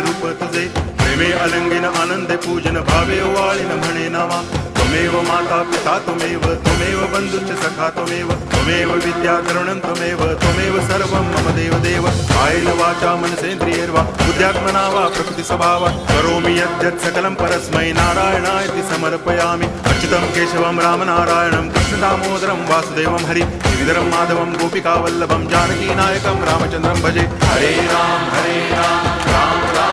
रूप तुझे प्रेमे अलंगिन आनंदे पूजन भावे वाळिन म्हणे नावा त्वमेव माता पिता त्वमेव त्वमेव बंधुश्च सखा त्वमेव विद्या तरुणं त्वमेव सर्वं मम देव कायेन वाचा मनसेन्द्रियैर्वा बुद्ध्यात्मना वा प्रकृति स्वभावात् करोमि यद्यत् सकलं परस्मै नारायणायति समर्पयामि अच्युतं केशवं रामनारायणं कृष्णदामोदरं वासुदेवं हरि श्रीधरं माधवं गोपिकावल्लभं जानकीनायकं रामचन्द्रं भजे हरे राम राम